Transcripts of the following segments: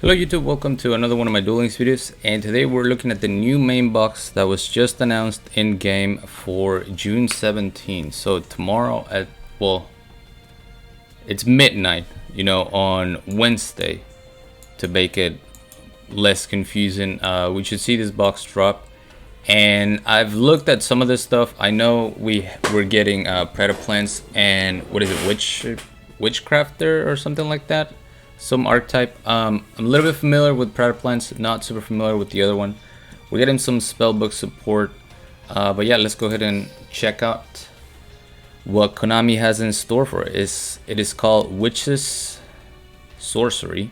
Hello YouTube, welcome to another one of my Duel Links videos, and today we're looking at the new main box that was just announced in game for June 17. So tomorrow at, well, it's midnight, on Wednesday, to make it less confusing. We should see this box drop, and I've looked at some of this stuff. I know we're getting Predaplants and what is it, Witchcrafter or something like that. Some archetype. I'm a little bit familiar with Predaplants, not super familiar with the other one. We're getting some spellbook support, but yeah, let's go ahead and check out what Konami has in store for it. It is called Witch's Sorcery,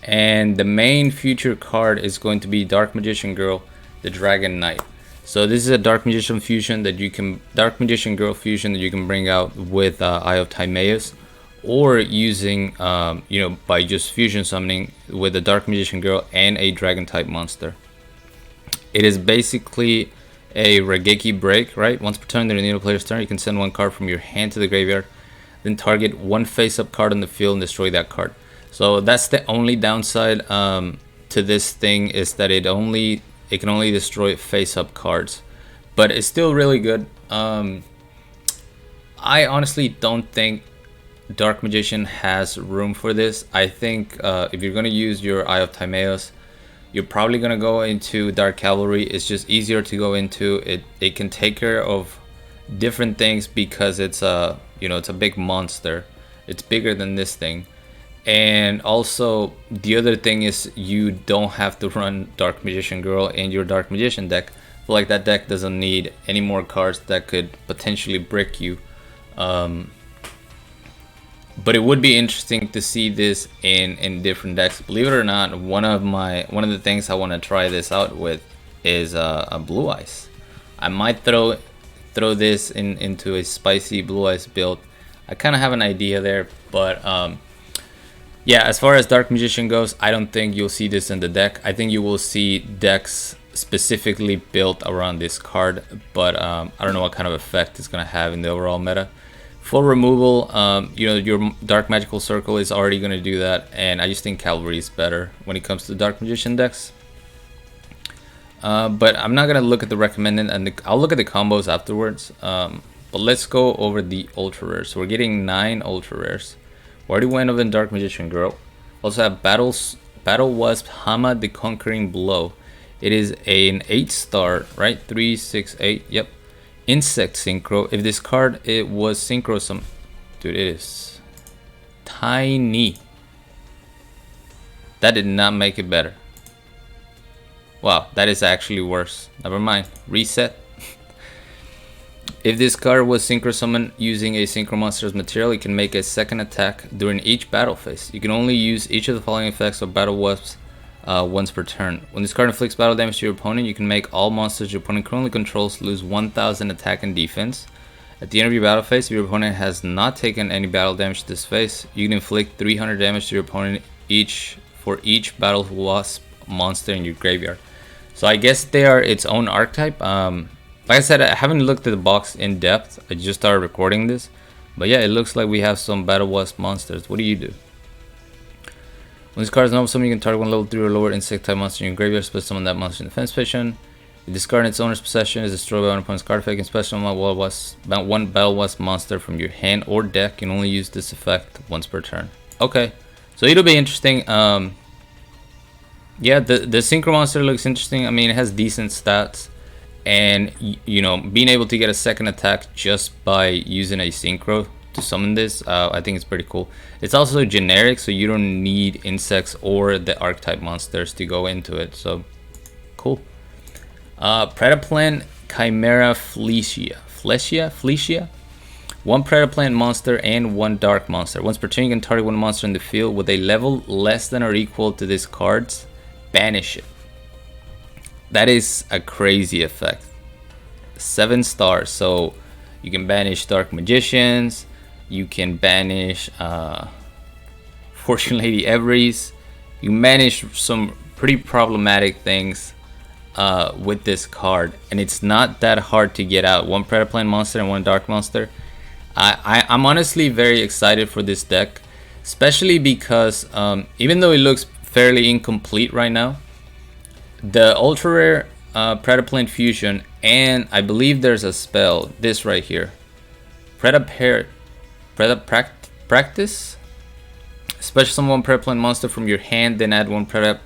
and the main feature card is going to be Dark Magician Girl, the Dragon Knight. So this is a Dark Magician fusion that you can Girl fusion that you can bring out with Eye of Timaeus, or using by just fusion summoning with a Dark Magician Girl and a Dragon type monster. It is basically a Regeki break, right? Once per turn during the player's turn, you can send one card from your hand to the graveyard, then target one face-up card on the field and destroy that card. So that's the only downside to this thing, is that it can only destroy face-up cards, but it's still really good. I honestly don't think Dark Magician has room for this. I think if you're going to use your Eye of Timaeus, you're probably going to go into Dark Cavalry. It's just easier to go into it. It can take care of different things because it's it's a big monster. It's bigger than this thing. And also the other thing is you don't have to run Dark Magician Girl in your Dark Magician deck. I feel like that deck doesn't need any more cards that could potentially brick you. But it would be interesting to see this in different decks. Believe it or not, one of the things I want to try this out with is a Blue Eyes. I might throw this into a spicy Blue Eyes build. I kind of have an idea there, but yeah, as far as Dark Magician goes, I don't think you'll see this in the deck. I think you will see decks specifically built around this card, but I don't know what kind of effect it's gonna have in the overall meta. For removal, your Dark Magical Circle is already going to do that, and I just think Cavalry is better when it comes to Dark Magician decks. But I'm not going to look at the recommended, and I'll look at the combos afterwards. But let's go over the Ultra Rares. So we're getting 9 Ultra Rares. We already went over the Dark Magician Girl. Also have Battle Wasp Hama the Conquering Blow. It is an 8-star, right? 3, 6, 8, yep. Insect Synchro. If this card was synchro dude, it is tiny. That did not make it better. Wow, that is actually worse. Never mind. Reset. If this card was synchro summoned using a synchro monster's material, it can make a second attack during each battle phase. You can only use each of the following effects of Battle Wasps once per turn. When this card inflicts battle damage to your opponent, you can make all monsters your opponent currently controls lose 1000 attack and defense. At the end of your battle phase, if your opponent has not taken any battle damage to this phase, you can inflict 300 damage to your opponent for each Battle Wasp monster in your graveyard. So I guess they are its own archetype. Like I said, I haven't looked at the box in depth. I just started recording this. But yeah, it looks like we have some Battle Wasp monsters. What do you do? When this card is normal summon, you can target one level 3 or lower insect type monster in your graveyard, special summon that monster in defense position. If this card in its owner's possession is destroyed by one opponent's card effect, and special summon one Battle Wasp monster from your hand or deck. You can only use this effect once per turn. Okay, so it'll be interesting. Yeah, the synchro monster looks interesting. I mean, it has decent stats, and being able to get a second attack just by using a synchro to summon this, I think it's pretty cool. It's also generic, so you don't need insects or the archetype monsters to go into it, so cool. Predaplant Chimera Flecia. One Predaplant monster and one dark monster. Once per turn, you can target one monster in the field with a level less than or equal to this card's. Banish it. That is a crazy effect. 7 stars, so you can banish Dark Magicians. You can banish Fortune Lady Everys. You banish some pretty problematic things with this card, and it's not that hard to get out. One Predaplant monster and one Dark monster. I'm honestly very excited for this deck, especially because even though it looks fairly incomplete right now. The ultra rare Predaplant Fusion, and I believe there's a spell, this right here, Practice. Special summon one Predaplant monster from your hand, then add one Predap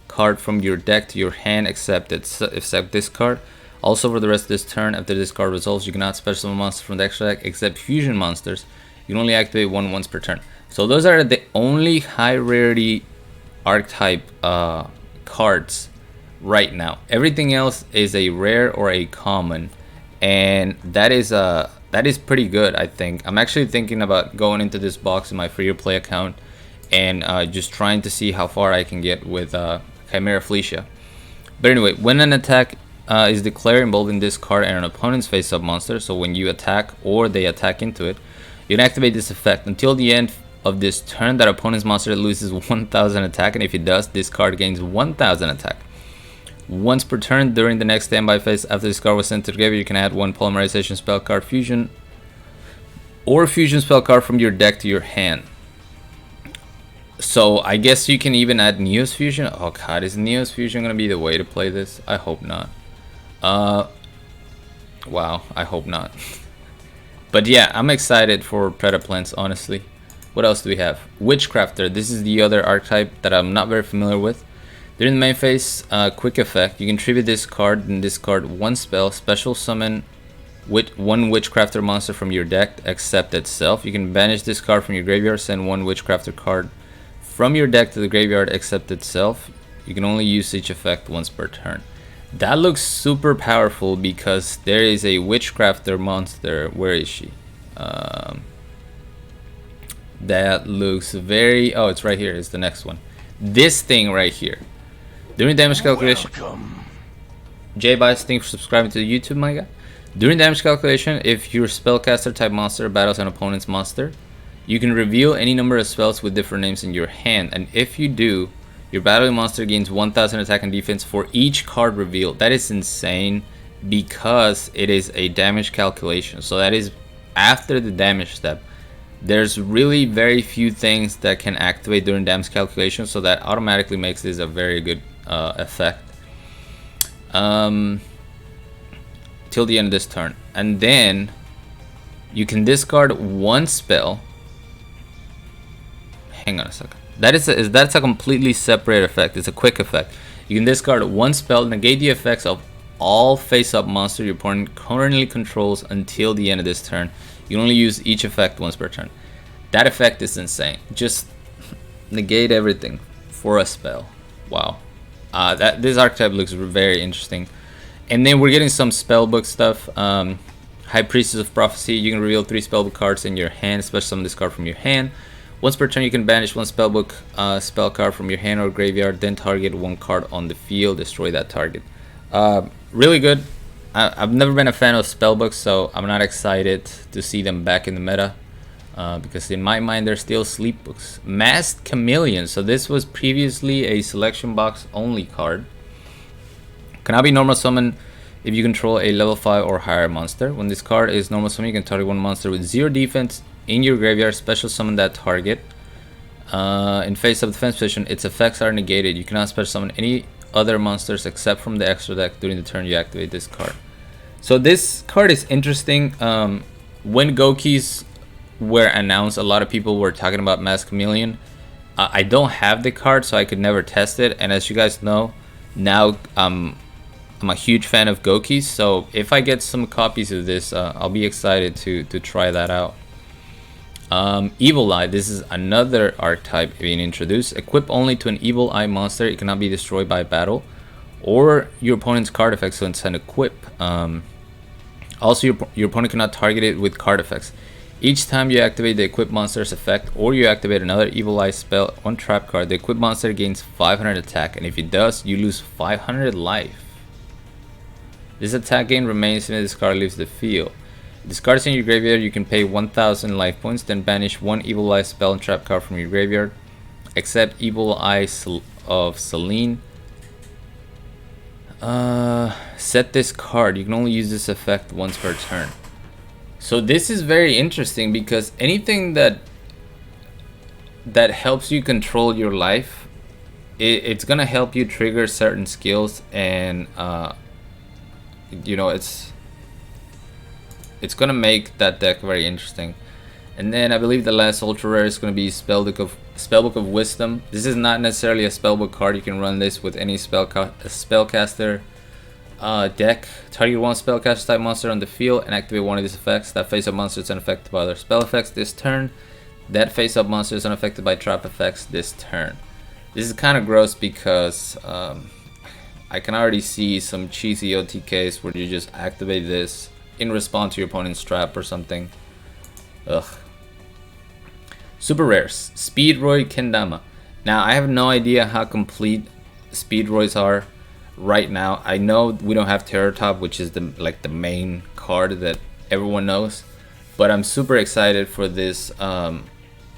card from your deck to your hand, except this card. Also, for the rest of this turn, after this card resolves, you cannot special summon monsters from the extra deck except fusion monsters. You can only activate one once per turn. So those are the only high rarity archetype cards right now. Everything else is a rare or a common, and that is pretty good. I think I'm actually thinking about going into this box in my free-to-play account and just trying to see how far I can get with Chimera Felicia. But anyway, when an attack is declared involving this card and an opponent's face-up monster, so when you attack or they attack into it, you can activate this effect. Until the end of this turn, that opponent's monster loses 1000 attack, and if it does, this card gains 1000 attack. Once per turn during the next standby phase, after this card was sent to the graveyard, you can add one polymerization spell card fusion or fusion spell card from your deck to your hand. So I guess you can even add Neos Fusion. Oh god, is Neos Fusion gonna be the way to play this? I hope not. Wow, I hope not. But yeah, I'm excited for Predaplants, honestly. What else do we have? Witchcrafter. This is the other archetype that I'm not very familiar with. During the main phase, quick effect, you can tribute this card and discard one spell, special summon one Witchcrafter monster from your deck except itself. You can banish this card from your graveyard, send one Witchcrafter card from your deck to the graveyard except itself. You can only use each effect once per turn. That looks super powerful because there is a Witchcrafter monster. Where is she? That looks very... Oh, it's right here. It's the next one. This thing right here. During damage calculation... J-Bites, thanks for subscribing to the YouTube, my guy. During damage calculation, if your spellcaster type monster battles an opponent's monster, you can reveal any number of spells with different names in your hand, and if you do, your battling monster gains 1000 attack and defense for each card revealed. That is insane because it is a damage calculation. So that is after the damage step. There's really very few things that can activate during damage calculation, so that automatically makes this a very good effect. Till the end of this turn. And then you can discard one spell. Hang on a second. That's a completely separate effect. It's a quick effect. You can discard one spell, negate the effects of all face-up monsters your opponent currently controls until the end of this turn. You can only use each effect once per turn. That effect is insane. Just negate everything for a spell. Wow. This archetype looks very interesting. And then we're getting some spellbook stuff. High Priestess of Prophecy. You can reveal 3 spellbook cards in your hand, special summon this card from your hand. Once per turn, you can banish one spellbook spell card from your hand or graveyard, then target one card on the field, destroy that target. Really good. I've never been a fan of spellbooks, so I'm not excited to see them back in the meta, because in my mind they're still sleep books. Masked Chameleons. So this was previously a selection box only card. Cannot be normal summon if you control a level 5 or higher monster. When this card is normal summon, you can target one monster with 0 defense in your graveyard, special summon that target. In face of defense position, its effects are negated. You cannot special summon any other monsters except from the extra deck during the turn you activate this card. So this card is interesting. When Gokis were announced, a lot of people were talking about Masked Chameleon. I don't have the card, so I could never test it. And as you guys know, now I'm a huge fan of Gokis. So if I get some copies of this, I'll be excited to try that out. Evil Eye. This is another archetype being introduced. Equip only to an Evil Eye monster. It cannot be destroyed by battle or your opponent's card effects, so it's an equip. Also, your opponent cannot target it with card effects. Each time you activate the equip monster's effect or you activate another Evil Eye spell on trap card, the equip monster gains 500 attack, and if it does, you lose 500 life. This attack gain remains until this card leaves the field. Discards in your graveyard, you can pay 1000 life points, then banish one Evil Eye spell and trap card from your graveyard, except Evil Eye of Selene. Set this card. You can only use this effect once per turn. So this is very interesting because anything that helps you control your life it's gonna help you trigger certain skills, and you know, it's gonna make that deck very interesting. And then I believe the last ultra rare is gonna be Spellbook of Wisdom. This is not necessarily a spellbook card. You can run this with any spellcaster deck. Target one spellcaster type monster on the field and activate one of these effects. That face-up monster is unaffected by other spell effects this turn. That face-up monster is unaffected by trap effects this turn. This is kind of gross because I can already see some cheesy OTKs where you just activate this in response to your opponent's trap or something. Ugh. Super rares. Speedroid Kendama. Now I have no idea how complete Speedroids are right now. I know we don't have Terror Top, which is the main card that everyone knows, but I'm super excited for this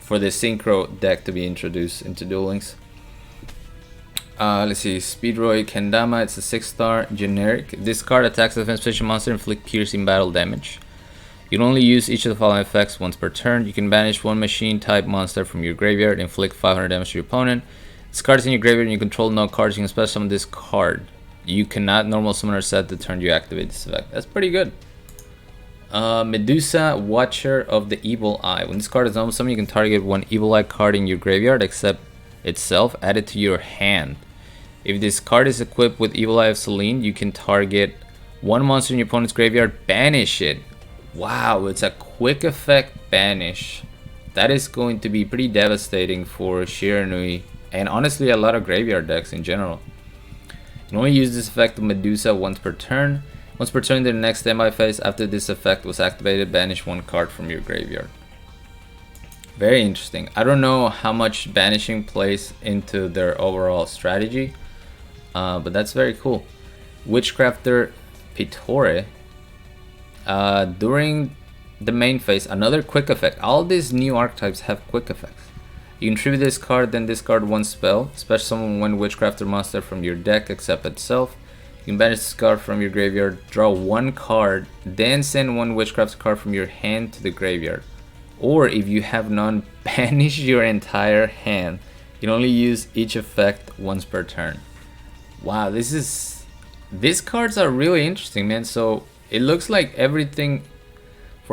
synchro deck to be introduced into Duel Links. Let's see, Speedroid Kendama. It's a 6-star generic. This card attacks a defense position monster and inflict piercing battle damage. You can only use each of the following effects once per turn. You can banish one machine type monster from your graveyard and inflict 500 damage to your opponent. This card is in your graveyard and you control no cards. You can special summon this card. You cannot normal summon or set the turn you activate this effect. That's pretty good. Medusa, Watcher of the Evil Eye. When this card is normal summon, you can target one Evil Eye card in your graveyard except itself. Add it to your hand. If this card is equipped with Evil Eye of Selene, you can target one monster in your opponent's graveyard, banish it. Wow, it's a quick effect banish. That is going to be pretty devastating for Shiranui and honestly a lot of graveyard decks in general. You can only use this effect of Medusa once per turn. Once per turn in the next standby phase after this effect was activated, banish one card from your graveyard. Very interesting. I don't know how much banishing plays into their overall strategy, but that's very cool. Witchcrafter Pittore. During the main phase, another quick effect. All these new archetypes have quick effects. You can tribute this card, then discard one spell. Special summon one Witchcrafter monster from your deck except itself. You can banish this card from your graveyard, draw one card, then send one Witchcrafter card from your hand to the graveyard. Or if you have none, banish your entire hand. You can only use each effect once per turn. Wow, these cards are really interesting, man. So it looks like for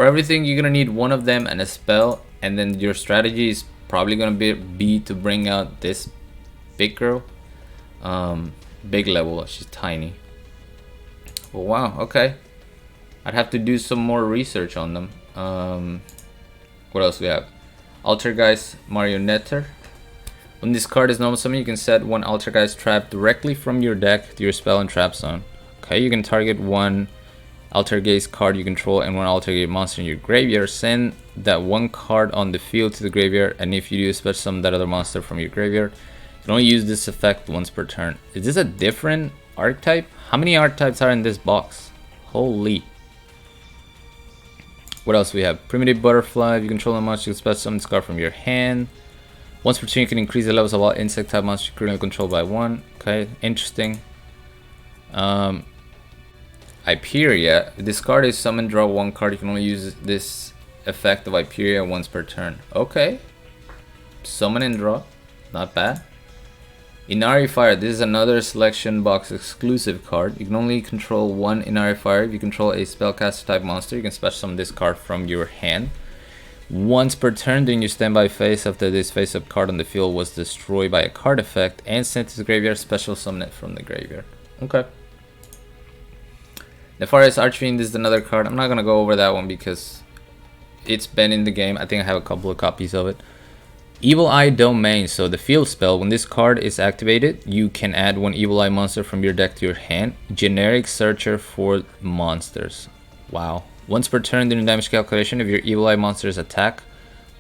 everything you're gonna need one of them and a spell, and then your strategy is probably gonna be to bring out this big girl. Big level, she's tiny. But wow, okay. I'd have to do some more research on them. What else we have? Altergeist Marionetter. When this card is normal summon, you can set one Altergeist trap directly from your deck to your spell and trap zone. Okay, you can target one Altergeist card you control and one Altergeist monster in your graveyard. Send that one card on the field to the graveyard, and if you do special summon that other monster from your graveyard, you can only use this effect once per turn. Is this a different archetype? How many archetypes are in this box? Holy. What else we have? Primitive Butterfly. If you control a monster, you can special summon this card from your hand. Once per turn, you can increase the levels of all insect type monsters you currently control by 1. Okay, interesting. Hyperia. If this card is summoned, draw one card. You can only use this effect of Hyperia once per turn. Okay. Summon and draw. Not bad. Inari Fire. This is another selection box exclusive card. You can only control one Inari Fire. If you control a spellcaster type monster, you can special summon this card from your hand. Once per turn during your standby phase, after this face-up card on the field was destroyed by a card effect and sent to the graveyard, special summon it from the graveyard. Okay. Nefarious Archwing, this is another card. I'm not going to go over that one because it's been in the game. I think I have a couple of copies of it. Evil Eye Domain. So the field spell, when this card is activated, you can add one Evil Eye monster from your deck to your hand. Generic searcher for monsters. Wow. Once per turn during damage calculation, if your Evil Eye monsters attack,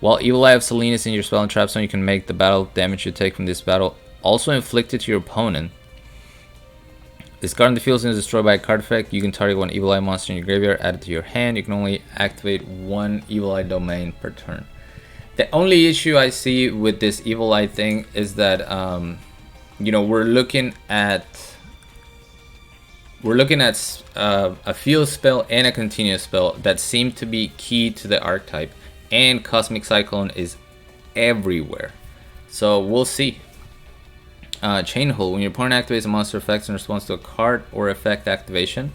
while Evil Eye of Selene is in your spell and trap zone, you can make the battle damage you take from this battle also inflicted to your opponent. This card in the field is destroyed by a card effect. You can target one Evil Eye monster in your graveyard, add it to your hand. You can only activate one Evil Eye Domain per turn. The only issue I see with this Evil Eye thing is that, you know, we're looking at a field spell and a continuous spell that seem to be key to the archetype, and Cosmic Cyclone is everywhere. So we'll see. Chain Hold. When your opponent activates a monster effect in response to a card or effect activation,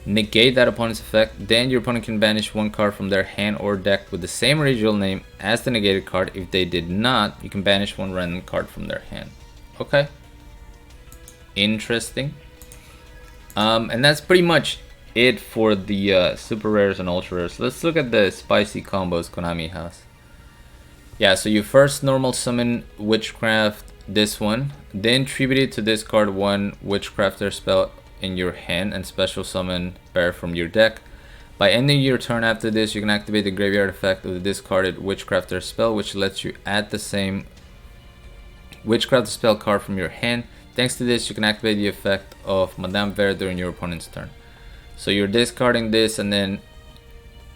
negate that opponent's effect. Then your opponent can banish one card from their hand or deck with the same original name as the negated card. If they did not, you can banish one random card from their hand. Okay. Interesting. And that's pretty much it for the super rares and ultra rares. Let's look at the spicy combos Konami has. Yeah, so you first normal summon Witchcraft, this one, then tribute it to discard one Witchcrafter spell in your hand and special summon bear from your deck. By ending your turn after this, you can activate the graveyard effect of the discarded Witchcrafter spell, which lets you add the same Witchcrafter spell card from your hand. Thanks to this, you can activate the effect of Madame Vere during your opponent's turn. So you're discarding this and then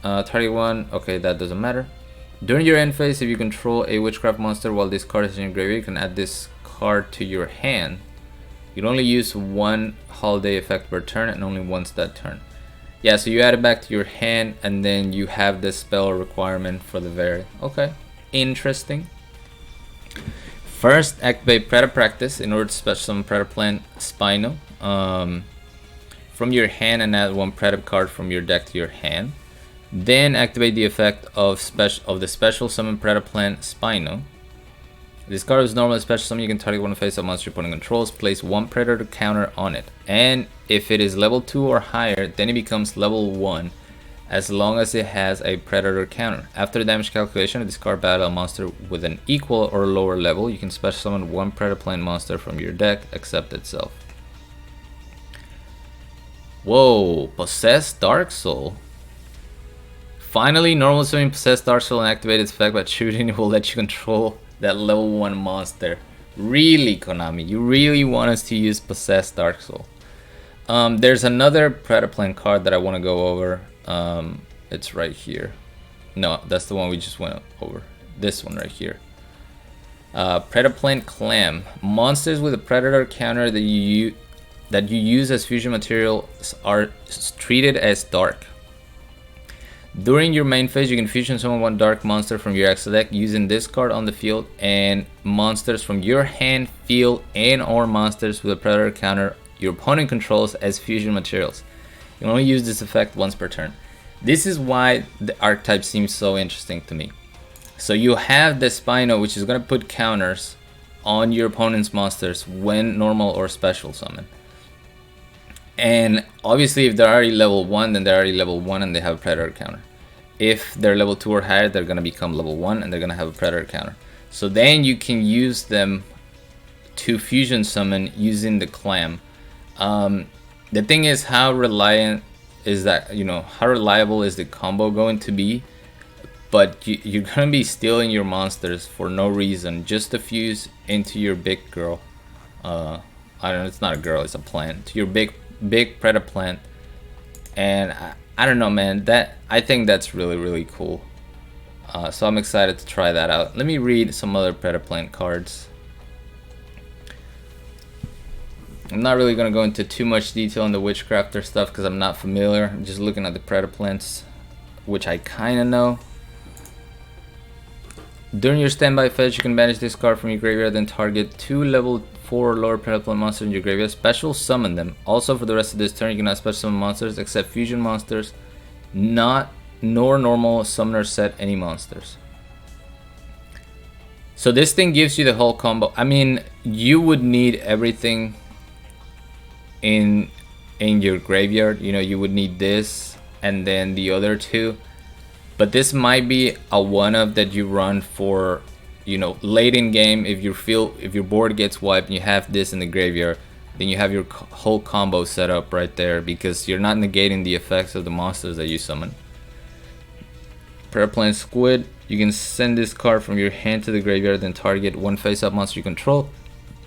target one, okay, that doesn't matter. During your end phase, if you control a Witchcraft monster while this card is in your graveyard, you can add this card to your hand. You can only use one holiday effect per turn and only once that turn. Yeah, so you add it back to your hand and then you have the spell requirement for the variant. Okay, interesting. First, activate Preda Practice in order to special summon Predaplant Spino from your hand and add one Preda card from your deck to your hand. Then activate the effect of the special summon Predaplant Spino. This card is normally special summon. You can target one face-up monster your opponent controls, place one Predator counter on it, and if it is level 2 or higher, then it becomes level 1 as long as it has a Predator counter. After damage calculation, discard battle a monster with an equal or lower level. You can special summon one Predaplant monster from your deck, except itself. Whoa, Possessed Dark Soul. Finally, normal summon Possessed Dark Soul and activate its effect by shooting. It will let you control that level 1 monster. Really, Konami, you really want us to use Possessed Dark Soul. There's another Predaplant card that I want to go over. It's right here. No, that's the one we just went over. This one right here. Predaplant Clam. Monsters with a Predator counter that you use as fusion materials are treated as dark. During your main phase, you can fusion summon one dark monster from your extra deck using this card on the field, and monsters from your hand, field, and or monsters with a Predator counter your opponent controls as fusion materials. You can only use this effect once per turn. This is why the archetype seems so interesting to me. So you have the Spino, which is going to put counters on your opponent's monsters when normal or special summon. And obviously if they're already level 1, then they're already level 1 and they have a Predator counter. If they're level 2 or higher, they're going to become level 1 and they're going to have a Predator counter. So then you can use them to fusion summon using the Clam. The thing is, how reliant is that, how reliable is the combo going to be? But you're going to be stealing your monsters for no reason, just to fuse into your big girl. I don't know, it's not a girl, it's a plant. To your big Predaplant. And I don't know, man, I think that's really cool. So I'm excited to try that out. Let me read some other Predaplant cards. I'm not really going to go into too much detail on the Witchcrafter stuff because I'm not familiar. I'm just looking at the Predaplants, which I kind of know. During your standby phase, you can banish this card from your graveyard, then target 2 level 4 or lower Predaplant monsters in your graveyard. Special summon them. Also, for the rest of this turn, you cannot special summon monsters except fusion monsters, nor normal summoner set any monsters. So this thing gives you the whole combo. I mean, you would need everything in your graveyard. You would need this and then the other two, but this might be a one-up that you run for late in game. If your board gets wiped and you have this in the graveyard, then you have your whole combo set up right there, because you're not negating the effects of the monsters that you summon. Predaplant Squid. You can send this card from your hand to the graveyard, then target one face-up monster you control.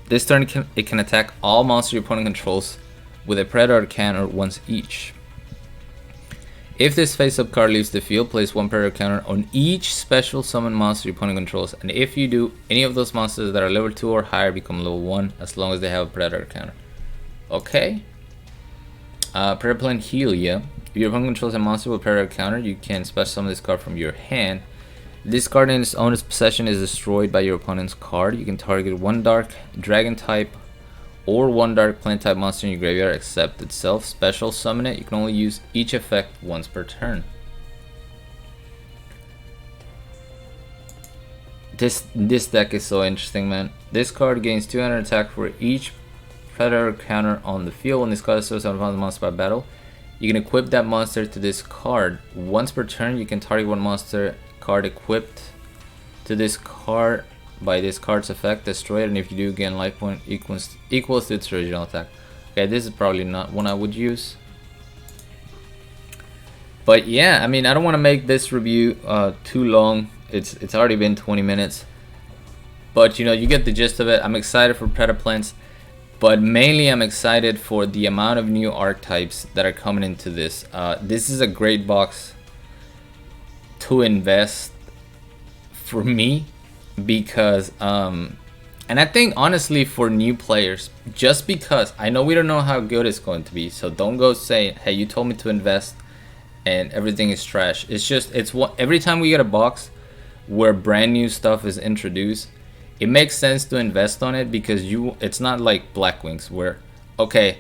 This turn it can attack all monsters your opponent controls with a Predator counter once each. If this face-up card leaves the field, place one Predator counter on each special summon monster your opponent controls, and if you do, any of those monsters that are level 2 or higher become level 1 as long as they have a Predator counter. Okay. Predaplant Helia. If your opponent controls a monster with Predator counter, you can special summon this card from your hand. This card in its owner's possession is destroyed by your opponent's card. You can target one dark dragon type or one dark plant type monster in your graveyard except itself. Special summon it. You can only use each effect once per turn. This deck is so interesting, man. This card gains 200 attack for each predator counter on the field. When this card is associated with a monster by battle, you can equip that monster to this card. Once per turn, you can target one monster card equipped to this card by this card's effect, destroy it, and if you do, gain life point equals to its original attack. Okay, this is probably not one I would use. But yeah, I mean, I don't want to make this review too long. It's already been 20 minutes. But you know, you get the gist of it. I'm excited for Predaplants, but mainly I'm excited for the amount of new archetypes that are coming into this. This is a great box to invest for me, because and I think honestly for new players, just because I know we don't know how good it's going to be, so don't go saying, hey, you told me to invest and everything is trash. It's just, every time we get a box where brand new stuff is introduced, it makes sense to invest on it, because it's not like Black Wings where, okay,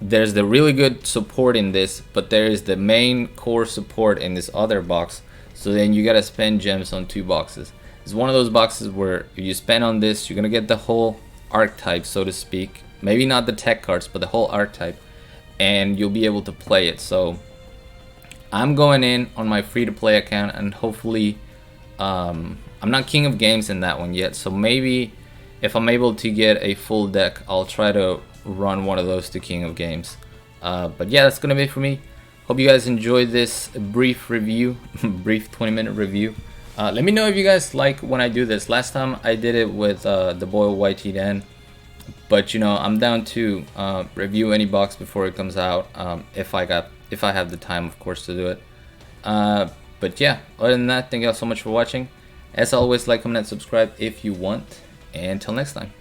there's the really good support in this, but there is the main core support in this other box, so then you gotta spend gems on 2 boxes. It's one of those boxes where if you spend on this, you're gonna get the whole archetype, so to speak. Maybe not the tech cards, but the whole archetype, and you'll be able to play it. So I'm going in on my free-to-play account, and hopefully I'm not king of games in that one yet, so maybe if I'm able to get a full deck, I'll try to run one of those to king of games. But yeah, that's gonna be it for me. Hope you guys enjoyed this brief review, brief 20-minute review. Let me know if you guys like when I do this. Last time I did it with the boy YT Dan, but you know, I'm down to review any box before it comes out, if I have the time, of course, to do it. But yeah, other than that, thank you all so much for watching. As always, like, comment, and subscribe if you want, and until next time.